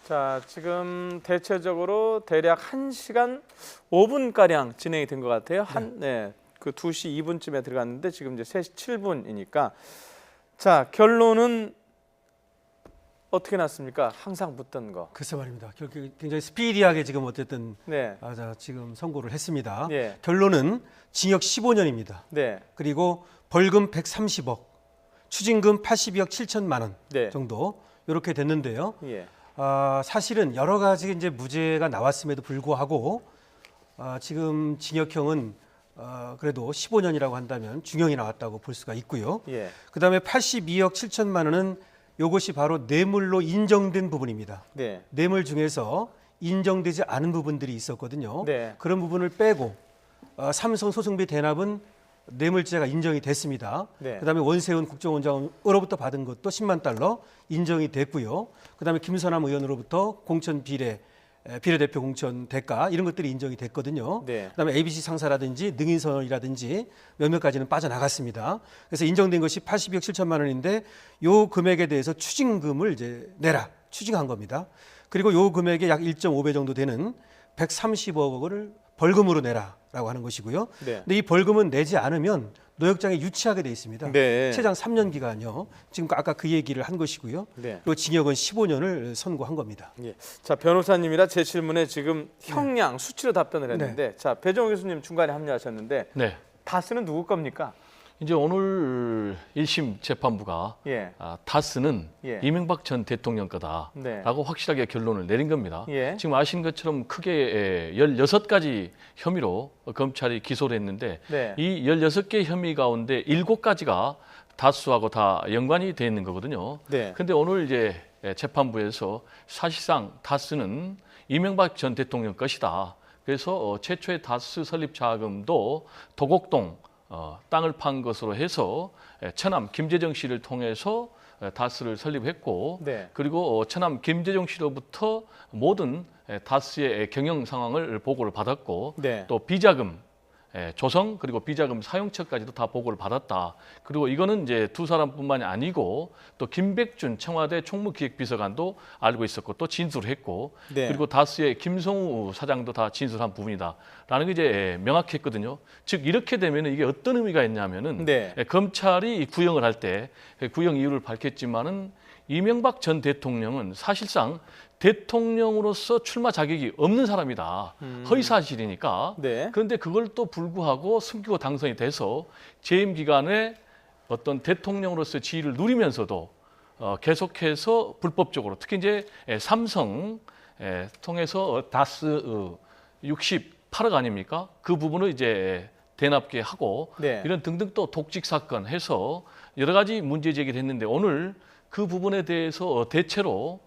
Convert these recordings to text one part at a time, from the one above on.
자, 지금 대체적으로 대략 1시간 5분가량 진행이 된 것 같아요. 그 2시 2분쯤에 들어갔는데 지금 이제 3시 7분이니까 자, 결론은 어떻게 났습니까? 항상 묻던 거. 글쎄 말입니다. 굉장히 스피디하게 지금 어쨌든 네. 지금 선고를 했습니다. 예. 결론은 징역 15년입니다. 네. 그리고 벌금 130억, 추징금 82억 7천만 원 네. 정도 이렇게 됐는데요. 예. 사실은 여러 가지 이제 무죄가 나왔음에도 불구하고 지금 징역형은 그래도 15년이라고 한다면 중형이 나왔다고 볼 수가 있고요. 예. 그다음에 82억 7천만 원은 이것이 바로 뇌물로 인정된 부분입니다. 네. 뇌물 중에서 인정되지 않은 부분들이 있었거든요. 네. 그런 부분을 빼고 삼성 소송비 대납은 뇌물죄가 인정이 됐습니다. 네. 그다음에 원세훈 국정원장으로부터 받은 것도 10만 달러 인정이 됐고요. 그다음에 김선남 의원으로부터 공천 비례대표 공천 대가 이런 것들이 인정이 됐거든요. 네. 그다음에 ABC 상사라든지 능인선이라든지 몇몇 가지는 빠져나갔습니다. 그래서 인정된 것이 82억 7천만 원인데 요 금액에 대해서 추징금을 이제 내라 추징한 겁니다. 그리고 요 금액의 약 1.5배 정도 되는 130억 원을 벌금으로 내라라고 하는 것이고요. 네. 근데 이 벌금은 내지 않으면 노역장에 유치하게 돼 있습니다. 네. 최장 3년 기간요. 지금 아까 그 얘기를 한 것이고요. 네. 그리고 징역은 15년을 선고한 겁니다. 예. 자, 변호사님이라 제 질문에 지금 형량 수치로 답변을 했는데 자, 배정호 교수님 중간에 합류하셨는데 네. 다스는 누구 겁니까? 이제 오늘 1심 재판부가 예. 다스는 예. 이명박 전 대통령 거다라고 네. 확실하게 결론을 내린 겁니다. 예. 지금 아시는 것처럼 크게 16가지 혐의로 검찰이 기소를 했는데 네. 이 16개 혐의 가운데 7가지가 다스하고 다 연관이 돼 있는 거거든요. 네. 그런데 오늘 이제 재판부에서 사실상 다스는 이명박 전 대통령 것이다. 그래서 최초의 다스 설립 자금도 도곡동 땅을 판 것으로 해서 처남 김재정 씨를 통해서 다스를 설립했고 네. 그리고 처남 김재정 씨로부터 모든 다스의 경영 상황을 보고를 받았고 네. 또 비자금 조성 그리고 비자금 사용처까지도 다 보고를 받았다. 그리고 이거는 이제 두 사람뿐만이 아니고 또 김백준 청와대 총무기획비서관도 알고 있었고 또 진술을 했고 네. 그리고 다스의 김성우 사장도 다 진술한 부분이다라는 게 이제 명확했거든요. 즉 이렇게 되면 이게 어떤 의미가 있냐면은 네. 검찰이 구형을 할 때 구형 이유를 밝혔지만은 이명박 전 대통령은 사실상 대통령으로서 출마 자격이 없는 사람이다. 허위 사실이니까. 네. 그런데 그걸 또 불구하고 숨기고 당선이 돼서 재임 기간에 어떤 대통령으로서 지위를 누리면서도 계속해서 불법적으로 특히 이제 삼성 통해서 다스 68억 아닙니까? 그 부분을 이제 대납게 하고 네. 이런 등등 또 독직 사건 해서 여러 가지 문제 제기를 했는데 오늘 그 부분에 대해서 대체로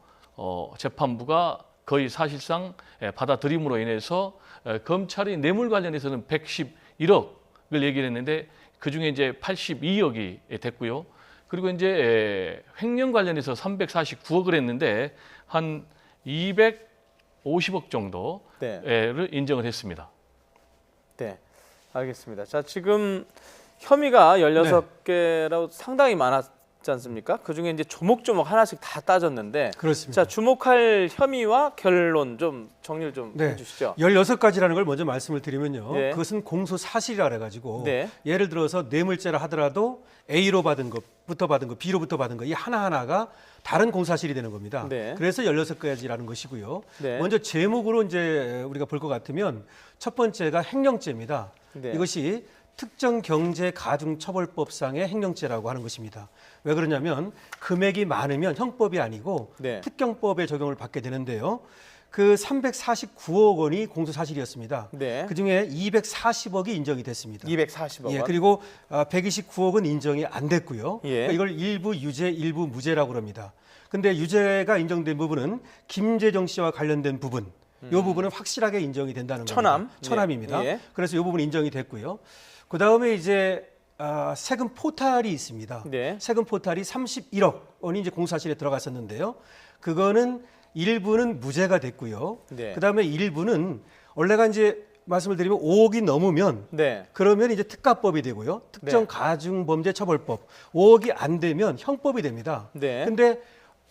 재판부가 거의 사실상 받아들임으로 인해서 검찰이 뇌물 관련해서는 111억을 얘기를 했는데 그중에 이제 82억이 됐고요. 그리고 이제 횡령 관련해서 349억을 했는데 한 250억 정도를 인정을 했습니다. 네. 알겠습니다. 자, 지금 혐의가 16개라고 상당히 많았지 않습니까? 그중에 이제 조목조목 하나씩 다 따졌는데 그렇습니다. 자, 주목할 혐의와 결론 좀 정리를 좀 해주시죠. 16가지라는 걸 먼저 말씀을 드리면요. 네. 그것은 공소 사실이라 그래가지고 네. 예를 들어서 뇌물죄라 하더라도 A로 받은 것부터 받은 것, B로부터 받은 것 이 하나하나가 다른 공사실이 되는 겁니다. 네. 그래서 16가지라는 것이고요. 네. 먼저 제목으로 이제 우리가 볼 것 같으면 첫 번째가 횡령죄입니다. 네. 이것이 특정 경제 가중 처벌법상의 횡령죄라고 하는 것입니다. 왜 그러냐면 금액이 많으면 형법이 아니고 네. 특경법에 적용을 받게 되는데요. 그 349억 원이 공소 사실이었습니다. 네. 그중에 240억이 인정이 됐습니다. 240억 원. 예, 그리고 129억은 인정이 안 됐고요. 예. 그러니까 이걸 일부 유죄, 일부 무죄라고 합니다. 근데 유죄가 인정된 부분은 김재정 씨와 관련된 부분, 이 부분은 확실하게 인정이 된다는 처남. 겁니다. 처남입니다. 예. 그래서 이 부분 인정이 됐고요. 그 다음에 이제 세금 포탈이 있습니다. 네. 세금 포탈이 31억 원이 이제 공사실에 들어갔었는데요. 그거는 일부는 무죄가 됐고요. 네. 그 다음에 일부는 원래가 이제 말씀을 드리면 5억이 넘으면 네. 그러면 이제 특가법이 되고요. 특정 네. 가중범죄처벌법 5억이 안 되면 형법이 됩니다. 네. 근데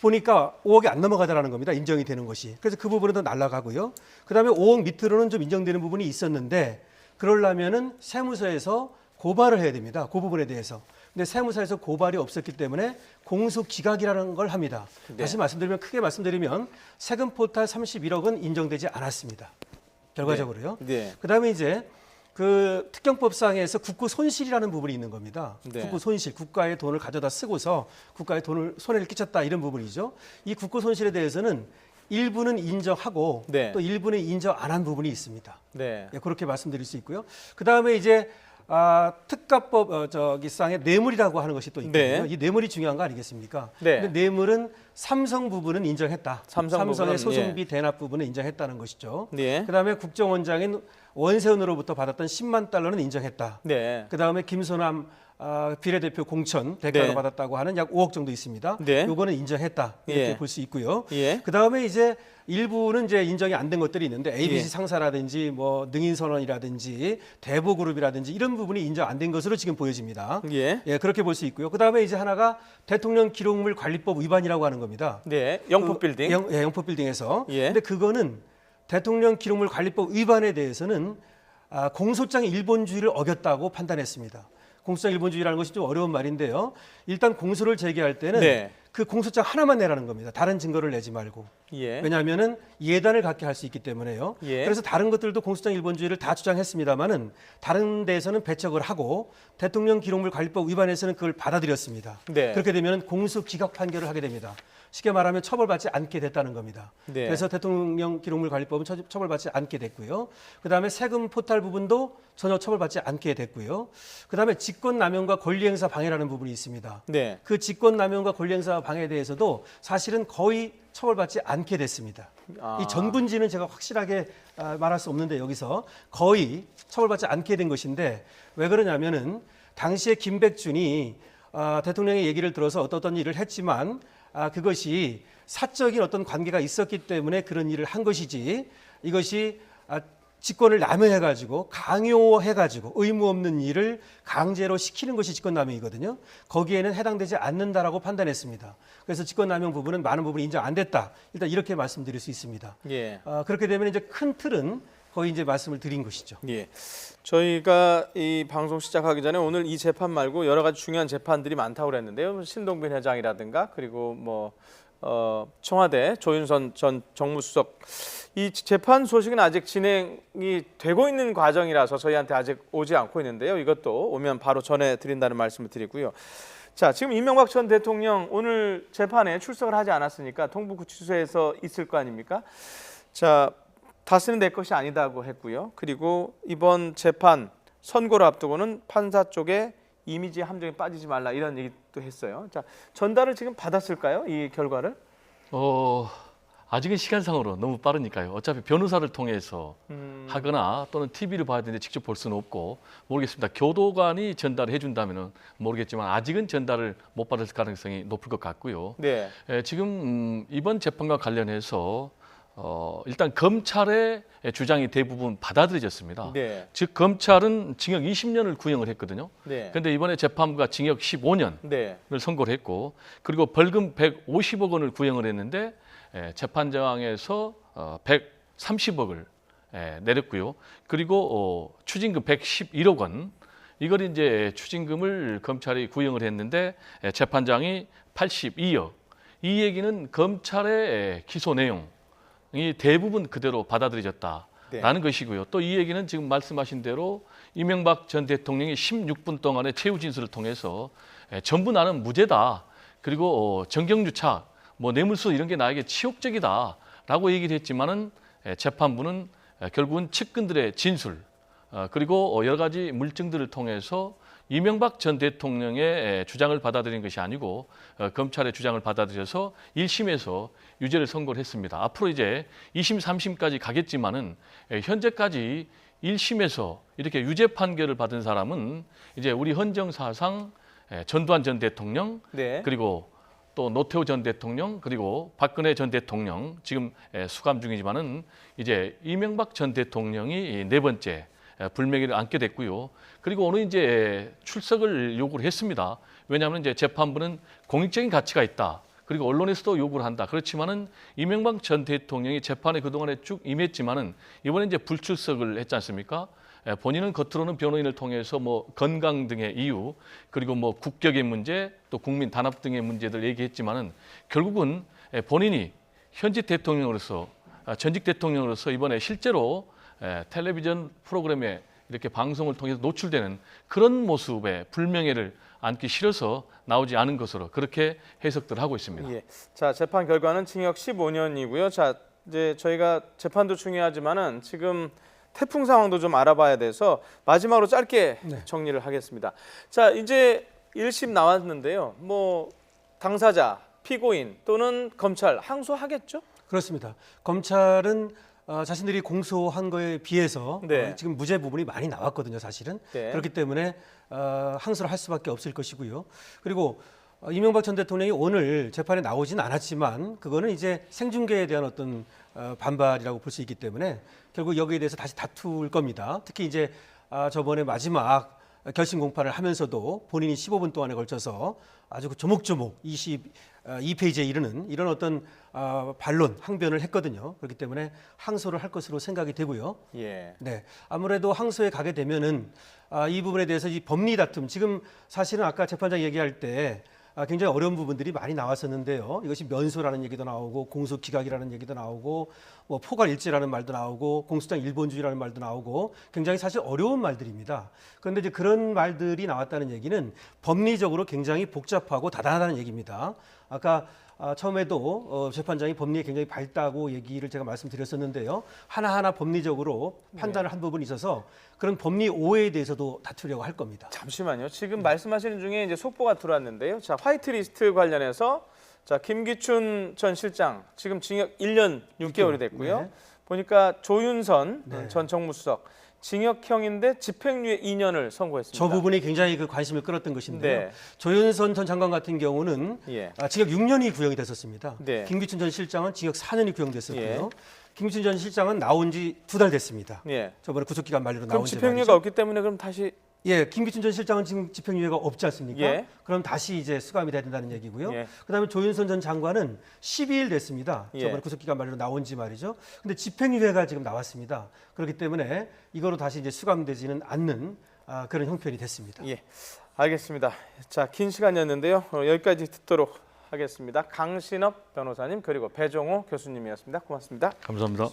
보니까 5억이 안 넘어가더라는 겁니다. 인정이 되는 것이. 그래서 그 부분은 더 날아가고요. 그다음에 5억 밑으로는 좀 인정되는 부분이 있었는데 그러려면은 세무서에서 고발을 해야 됩니다. 그 부분에 대해서. 근데 세무서에서 고발이 없었기 때문에 공소기각이라는 걸 합니다. 네. 다시 말씀드리면 크게 말씀드리면 세금 포탈 31억은 인정되지 않았습니다. 결과적으로요. 네. 그다음에 이제 그 특경법상에서 국고 손실이라는 부분이 있는 겁니다. 네. 국고 손실, 국가의 돈을 가져다 쓰고서 국가의 돈을 손해를 끼쳤다 이런 부분이죠. 이 국고 손실에 대해서는 일부는 인정하고 네. 또 일부는 인정 안 한 부분이 있습니다. 네. 예, 그렇게 말씀드릴 수 있고요. 그 다음에 이제 특가법 저기상의 뇌물이라고 하는 것이 또 있거든요. 네. 이 뇌물이 중요한 거 아니겠습니까? 네. 근데 뇌물은 삼성 부분은 인정했다. 삼성 삼성의 부분은, 소송비 대납 부분은 인정했다는 것이죠. 네. 그 다음에 국정원장인 원세훈으로부터 받았던 10만 달러는 인정했다. 네. 그 다음에 김소남 비례대표 공천 대가로 네. 받았다고 하는 약 5억 정도 있습니다. 네. 요거는 인정했다 이렇게 예. 볼 수 있고요. 예. 그 다음에 이제 일부는 이제 인정이 안 된 것들이 있는데 ABC 예. 상사라든지 뭐 능인선언이라든지 대보그룹이라든지 이런 부분이 인정 안 된 것으로 지금 보여집니다. 예. 예, 그렇게 볼 수 있고요. 그 다음에 이제 하나가 대통령 기록물 관리법 위반이라고 하는 겁니다. 네. 영포 빌딩. 영포 빌딩에서. 예. 근데 그거는 대통령 기록물 관리법 위반에 대해서는 공소장 일본주의를 어겼다고 판단했습니다. 공소장 일본주의라는 것이 좀 어려운 말인데요. 일단 공소를 제기할 때는 네. 그 공소장 하나만 내라는 겁니다. 다른 증거를 내지 말고. 예. 왜냐하면은 예단을 갖게 할 수 있기 때문에요. 예. 그래서 다른 것들도 공소장 일본주의를 다 주장했습니다만은 다른 데에서는 배척을 하고 대통령 기록물 관리법 위반에서는 그걸 받아들였습니다. 네. 그렇게 되면 공소 기각 판결을 하게 됩니다. 쉽게 말하면 처벌받지 않게 됐다는 겁니다. 네. 그래서 대통령 기록물 관리법은 처벌받지 않게 됐고요. 그다음에 세금 포탈 부분도 전혀 처벌받지 않게 됐고요. 그다음에 직권남용과 권리행사 방해라는 부분이 있습니다. 네. 그 직권남용과 권리행사 방해에 대해서도 사실은 거의 처벌받지 않게 됐습니다. 아. 이 전분지는 제가 확실하게 말할 수 없는데 여기서 거의 처벌받지 않게 된 것인데 왜 그러냐면은 당시에 김백준이 대통령의 얘기를 들어서 어떤 일을 했지만 그것이 사적인 어떤 관계가 있었기 때문에 그런 일을 한 것이지 이것이 직권을 남용해가지고 강요해가지고 의무 없는 일을 강제로 시키는 것이 직권남용이거든요. 거기에는 해당되지 않는다라고 판단했습니다. 그래서 직권남용 부분은 많은 부분이 인정 안 됐다. 일단 이렇게 말씀드릴 수 있습니다. 예. 그렇게 되면 이제 큰 틀은 거의 이제 말씀을 드린 것이죠. 예. 저희가 이 방송 시작하기 전에 오늘 이 재판 말고 여러 가지 중요한 재판들이 많다고 그랬는데요. 신동빈 회장이라든가 그리고 뭐 청와대 조윤선 전 정무수석 이 재판 소식은 아직 진행이 되고 있는 과정이라서 저희한테 아직 오지 않고 있는데요. 이것도 오면 바로 전해드린다는 말씀을 드리고요. 자, 지금 이명박 전 대통령 오늘 재판에 출석을 하지 않았으니까 동부구치소에서 있을 거 아닙니까? 자, 다스는 내 것이 아니다고 했고요. 그리고 이번 재판 선고를 앞두고는 판사 쪽에 이미지 함정에 빠지지 말라 이런 얘기도 했어요. 자, 전달을 지금 받았을까요? 이 결과를? 아직은 시간상으로 너무 빠르니까요. 어차피 변호사를 통해서 하거나 또는 TV를 봐야 되는데 직접 볼 수는 없고 모르겠습니다. 교도관이 전달해 준다면은 모르겠지만 아직은 전달을 못 받을 가능성이 높을 것 같고요. 네. 지금 이번 재판과 관련해서 일단 검찰의 주장이 대부분 받아들여졌습니다. 네. 즉 검찰은 징역 20년을 구형을 했거든요. 네. 그런데 이번에 재판부가 징역 15년을 네. 선고를 했고 그리고 벌금 150억 원을 구형을 했는데 재판장에서 130억을 내렸고요. 그리고 추징금 111억 원 이걸 이제 추징금을 검찰이 구형을 했는데 재판장이 82억. 이 얘기는 검찰의 기소 내용 이 대부분 그대로 받아들여졌다라는 것이고요. 또 이 얘기는 지금 말씀하신 대로 이명박 전 대통령이 16분 동안의 최후 진술을 통해서 전부 나는 무죄다. 그리고 정경유착, 뭐 뇌물수 이런 게 나에게 치욕적이다라고 얘기를 했지만은 재판부는 결국은 측근들의 진술 그리고 여러 가지 물증들을 통해서 이명박 전 대통령의 주장을 받아들인 것이 아니고 검찰의 주장을 받아들여서 1심에서 유죄를 선고를 했습니다. 앞으로 이제 2심, 3심까지 가겠지만은 현재까지 1심에서 이렇게 유죄 판결을 받은 사람은 이제 우리 헌정사상 전두환 전 대통령 네. 그리고 또 노태우 전 대통령 그리고 박근혜 전 대통령 지금 수감 중이지만은 이제 이명박 전 대통령이 네 번째 불명예를 안게 됐고요. 그리고 오늘 이제 출석을 요구를 했습니다. 왜냐하면 이제 재판부는 공익적인 가치가 있다. 그리고 언론에서도 요구를 한다. 그렇지만은 이명박 전 대통령이 재판에 그동안에 쭉 임했지만은 이번에 이제 불출석을 했지 않습니까? 본인은 겉으로는 변호인을 통해서 뭐 건강 등의 이유 그리고 뭐 국격의 문제 또 국민 단합 등의 문제들 얘기했지만은 결국은 본인이 현직 대통령으로서 전직 대통령으로서 이번에 실제로 텔레비전 프로그램에 이렇게 방송을 통해서 노출되는 그런 모습에 불명예를 안기 싫어서 나오지 않은 것으로 그렇게 해석들 하고 있습니다. 예. 자, 재판 결과는 징역 15년이고요. 자, 이제 저희가 재판도 중요하지만은 지금 태풍 상황도 좀 알아봐야 돼서 마지막으로 짧게 네. 정리를 하겠습니다. 자, 이제 1심 나왔는데요. 뭐 당사자, 피고인 또는 검찰 항소하겠죠? 그렇습니다. 검찰은 자신들이 공소한 거에 비해서 네. 지금 무죄 부분이 많이 나왔거든요, 사실은. 네. 그렇기 때문에 항소를 할 수밖에 없을 것이고요. 그리고 이명박 전 대통령이 오늘 재판에 나오진 않았지만 그거는 이제 생중계에 대한 어떤 반발이라고 볼 수 있기 때문에 결국 여기에 대해서 다시 다툴 겁니다. 특히 이제 저번에 마지막 결심 공판을 하면서도 본인이 15분 동안에 걸쳐서 아주 조목조목 22페이지에 이르는 이런 어떤 반론, 항변을 했거든요. 그렇기 때문에 항소를 할 것으로 생각이 되고요. 예. 네, 아무래도 항소에 가게 되면은 이 부분에 대해서 이 법리 다툼, 지금 사실은 아까 재판장 얘기할 때 굉장히 어려운 부분들이 많이 나왔었는데요. 이것이 면소라는 얘기도 나오고 공소 기각이라는 얘기도 나오고 뭐 포괄 일제라는 말도 나오고 공소장 일본주의라는 말도 나오고 굉장히 사실 어려운 말들입니다. 그런데 이제 그런 말들이 나왔다는 얘기는 법리적으로 굉장히 복잡하고 다단하다는 얘기입니다. 아까 처음에도 재판장이 법리에 굉장히 밝다고 얘기를 제가 말씀드렸었는데요. 하나하나 법리적으로 판단을 한 부분이 있어서 그런 법리 오해에 대해서도 다투려고 할 겁니다. 잠시만요. 지금 말씀하시는 중에 이제 속보가 들어왔는데요. 자, 화이트리스트 관련해서 자, 김기춘 전 실장 지금 징역 1년 6개월이 됐고요. 네. 보니까 조윤선 네. 전 정무수석 징역형인데 집행유예 2년을 선고했습니다. 저 부분이 굉장히 그 관심을 끌었던 것인데요. 네. 조윤선 전 장관 같은 경우는 예. 징역 6년이 구형이 됐었습니다. 네. 김기춘 전 실장은 징역 4년이 구형됐었고요. 예. 김기춘 전 실장은 나온 지 2달 됐습니다. 예. 저번에 구속기간 만료로 그럼 나온 지 집행유예가 없기 때문에 그럼 다시 예, 김기춘 전 실장은 지금 집행유예가 없지 않습니까? 예. 그럼 다시 이제 수감이 돼야 된다는 얘기고요. 예. 그다음에 조윤선 전 장관은 12일 됐습니다. 예. 저번에 구속기간 만료로 나온 지 말이죠. 근데 집행유예가 지금 나왔습니다. 그렇기 때문에 이거로 다시 이제 수감되지는 않는 그런 형편이 됐습니다. 예. 알겠습니다. 자, 긴 시간이었는데요. 여기까지 듣도록 하겠습니다. 강신업 변호사님 그리고 배종호 교수님이었습니다. 고맙습니다. 감사합니다.